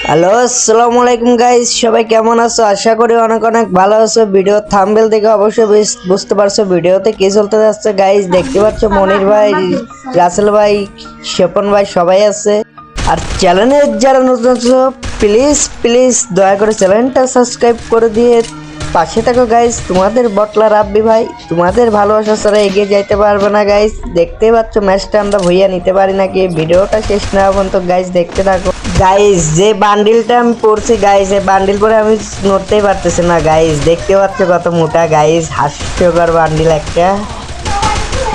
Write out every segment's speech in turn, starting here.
Hello, আসসালামু আলাইকুম guys, সবাই কেমন আছো? আশা করি অনেক অনেক ভালো আছো। ভিডিও থাম্বনেল দেখে অবশ্যই বুঝতে পারছো ভিডিওতে কি চলতে যাচ্ছে। গাইস দেখতে পাচ্ছ মনির ভাই, রাসেল ভাই, স্বপন ভাই সবাই আছে। আর চ্যানেলে যারা নতুন আছো প্লিজ প্লিজ দয়া করে চ্যানেলটা সাবস্ক্রাইব করে দিয়ে পাশে থাকো গাইস। তোমাদের বটলা রাব্বি ভাই, তোমাদের ভালোবাসা ছাড়া এগিয়ে যাইতে পারবে না গাইস। দেখতে পাচ্ছ ম্যাচটা আমরা ভইয়া নিতে পারি নাকি। ভিডিওটা শেষ না পর্যন্ত গাইস দেখতে থাকো। গাইস যে বান্ডিলটা আমি পড়ছি গাইস, এই বান্ডিল পরে আমি নড়তেই পারতেছি না গাইস। দেখতে পাচ্ছ কত মোটা গাইস, হাস্যকর বান্ডিল একটা।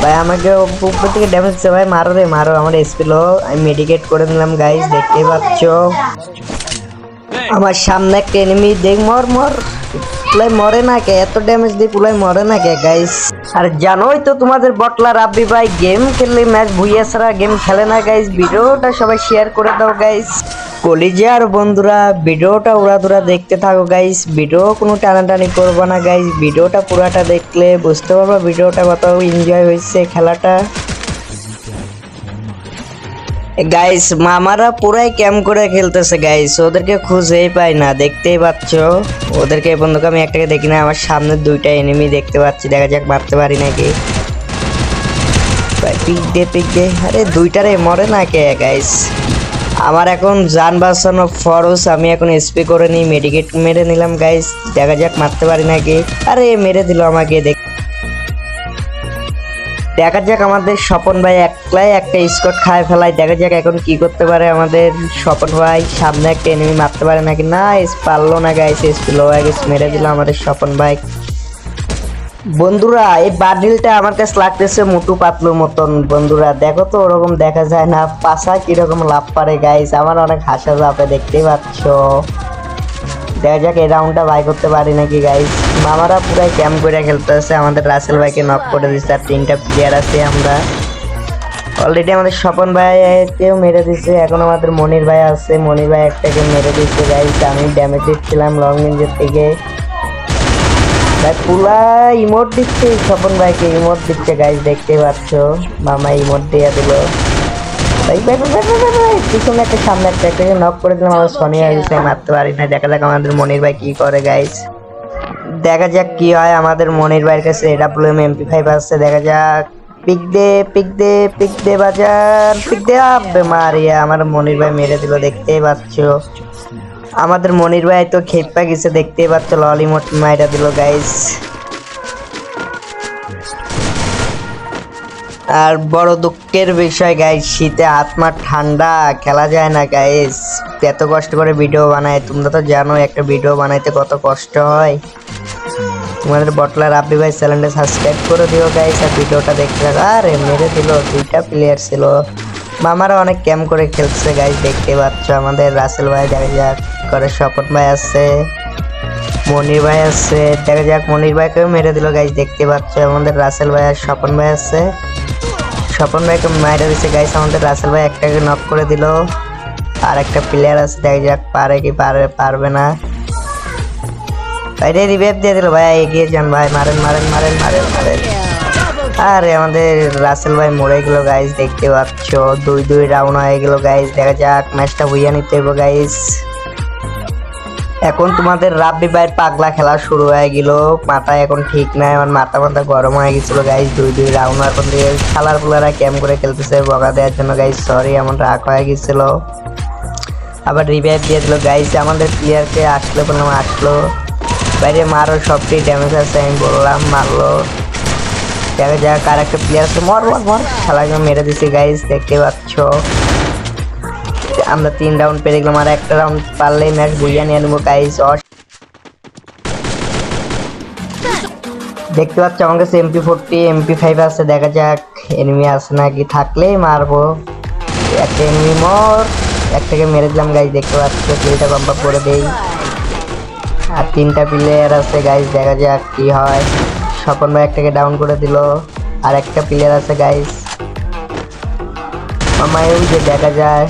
ভাই আমাকে উপর থেকে ড্যামেজ দিচ্ছে ভাই, মারো রে মারো। আমার এসপি লো, আমি মেডিকেট করে নিলাম গাইস। দেখতেই পাচ্ছ আমার সামনে একটা এনিমি, দেখ মর মর। পুলাই মরে না কে, এত ড্যামেজ দিয়ে পুলাই মরে না কে গাইস। আর জানোই তো তোমাদের বটলা রাব্বি ভাই গেম খেললে ম্যাচ ভুইয়া ছাড়া গেম খেলে না গাইস। ভিডিওটা সবাই শেয়ার করে দাও গাইস। কলিজে আর বন্ধুরা ভিডিওটা উড়াধুরা দেখতে থাকো গাইস। ভিডিও কোনো টানাটানি করবো না গাইস। ভিডিওটা পুরাটা দেখলে বুঝতে পারবো ভিডিওটা কত এনজয় হয়েছে খেলাটা। গাইস মামারা পুরাই ক্যাম্প করে খেলতেছে গাইস, ওদেরকে খুঁজেই পাই না। দেখতেই পাচ্ছ ওদেরকে বন্ধুকে আমি একটাকে দেখি না। আমার সামনে দুইটা এনিমি দেখতে পাচ্ছি, দেখা যাক মারতে পারি নাকি। পিক দে, আরে দুইটারে মরে না কে গাইস। আমার এখন যান বাঁচানো ফরজ, আমি এখন এসপি করে নিই, মেডিকেট মেরে নিলাম গাইস। দেখা যাক মারতে পারি নাকি। আরে মেরে দিল আমাকে। দেখা যাক আমাদের স্বপন ভাই একলাই একটা স্কট খায় ফেলায়। দেখা যাক এখন কি করতে পারে আমাদের স্বপন ভাই। সামনে একটা এনিমি মারতে পারে নাকি। না পারলো না গাইস, এসপি লো হয়ে গেছে, মেরে দিল আমাদের স্বপন ভাই। বন্ধুরা এই বান্ডিলটা আমার কাছে লাগতেছে মোটু পাতলুর মতন। বন্ধুরা দেখো তো ওরকম দেখা যায় না, পাশা কিরকম লাভ পারে গাইস। আমার অনেক হাসা যাবে, দেখতেই পাচ্ছ। দেখা যাক এই রাউন্ডটা বাই করতে পারি নাকি গাইস। মামারা পুরাই ক্যাম্প করে খেলতেছে, আমাদের রাসেল ভাইকে নক করে দিচ্ছে। আর 3টা প্লেয়ার আছে আমরা অলরেডি। আমাদের স্বপন ভাইকেও মেরে দিচ্ছে। এখন আমাদের মনির ভাই আছে, মনির ভাই একটাকে মেরে দিচ্ছে গাইস। আমি ড্যামেজ দিচ্ছিলাম লং রেঞ্জের থেকে। ভাই পুরা ইমোট দিচ্ছে, স্বপন ভাইকে ইমোট দিচ্ছে গাইস, দেখতে পাচ্ছ। মামা ইমোট দিয়ে দিল। পিছনে একটা সামনে একটা নক করে দিলাম। আমার সনি হয়ে গেছে, মারতে পারি না। দেখা যাক আমাদের মনির ভাই কি করে গাইস। দেখা যাক কি হয়। আমাদের মনির ভাইয়ের কাছে AWM MP5 আছে। দেখা যাক। পিক দে বাজার, পিক দে। আবে মারিয়া আমার মনির ভাই মেরে দিল, দেখতেই পাচ্ছ। আমাদের মনির ভাই তো খেপা গেছে, দেখতেই পাচ্ছ। ললিমট মাইরা দিল গাইস। আর বড় দুঃখের বিষয় গাইস, শীতে আত্মা ঠান্ডা, খেলা যায় না গাইস। এত কষ্ট করে ভিডিও বানায়, তোমরা তো জানো একটা ভিডিও বানাইতে কত কষ্ট হয়। তোমাদের বটলা রাব্বি ভাই চ্যানেলটা সাবস্ক্রাইব করে দিও গাইস, আর ভিডিওটা দেখতে থাকো। আরে মেরে দিল, 2টা প্লেয়ার ছিল। মামারা অনেক ক্যাম্প করে খেলছে গাইস, দেখতে পাচ্ছ। আমাদের রাসেল ভাই দেখা যাক করে, স্বপন ভাই আছে, মনির ভাই আছে। দেখা যাক মনির ভাইকেও মেরে দিল গাইস, দেখতে পাচ্ছ। আমাদের রাসেল ভাই আর স্বপন ভাই আছে। স্বপন ভাইকে মাইরে দিচ্ছে গাইস আমাদের রাসেল ভাই, একটাকে নক করে দিল। আর একটা প্লেয়ার আছে, দেখা যাক পারে কি পারবে না। ভাই রিভাইভ দিয়ে দিল ভাই, এগিয়ে যান ভাই, মারেন। আরে আমাদের রাসেল ভাই মরে গেল গাইস, দেখতে পাচ্ছ। 2-2 রাউন্ড হয়ে গেল গাইস। দেখা যাক ম্যাচটা বুইয়া নিতে হবে গাইস। এখন তোমাদের রাব্বি ভাইয়ের পাগলা খেলা শুরু হয়ে গেল। মাথা এখন ঠিক নাই, আমার মাথা গরম হয়ে গেছিল গাইস। 2-2 রাউন্ড এখন দিয়ে খেলার প্লেয়াররা ক্যাম্প করে খেলতেছে বকা দেওয়ার জন্য গাইস। সরি, আমার রাগ হয়ে গেছিল। আবার রিভাইভ দিয়ে দিল গাইস। আমাদের প্লেয়ারকে আসলো বাইরে, মারো, সবটি ড্যামেজ আছে, আমি বললাম মারলো। দেখা যাক আর একটা প্লেয়ার আছে, মর খেলাকে মেরে দিছি গাইস, দেখতে পাচ্ছ। আমরা 3 রাউন্ড পেরে গেলাম, আর একটা রাউন্ড পারলেই ম্যাচ বুঝিয়ে নিয়ে নেবো গাইস। দেখতে পাচ্ছ আমার কাছে MP40 MP5 আছে। দেখা যাক এনিমি আছে নাকি, থাকলেই মারবো। একটা এনিমি মর, একটাকে মেরে দিলাম গাইস, দেখতে পাচ্ছ। প্লেটা কম্পাপ করে দেই। আর 3টা প্লেয়ার আছে গাইস, দেখা যাক কি হয়। স্বপন ভাই একটাকে ডাউন করে দিল। আর একটা প্লেয়ার আছে গাইস, মামা ওই যে দেখা যায়।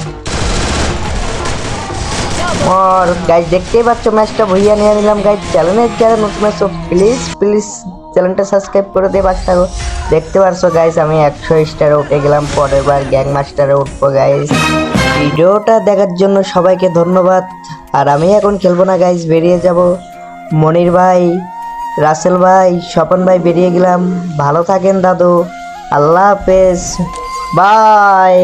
और गाइस দেখতেই পাচ্ছ ম্যাচটা ভইয়া নিয়ে নিলাম গাইস। চ্যানেলের যারা নতুন আছো প্লিজ চ্যানেলটা সাবস্ক্রাইব করে দিয়ে পাশে থাকো। দেখতে পারছো গাইস আমি 100 স্টারে উঠে গেলাম, পরের বার গ্যাং মাস্টারে উঠবো গাইস। ভিডিওটা দেখার জন্য সবাইকে ধন্যবাদ। আর আমি এখন খেলবো না গাইজ, বেরিয়ে যাব। মনির ভাই, রাসেল ভাই, স্বপন ভাই বেরিয়ে গেলাম। ভালো থাকেন দাদু, আল্লাহ হাফেজ, বাই।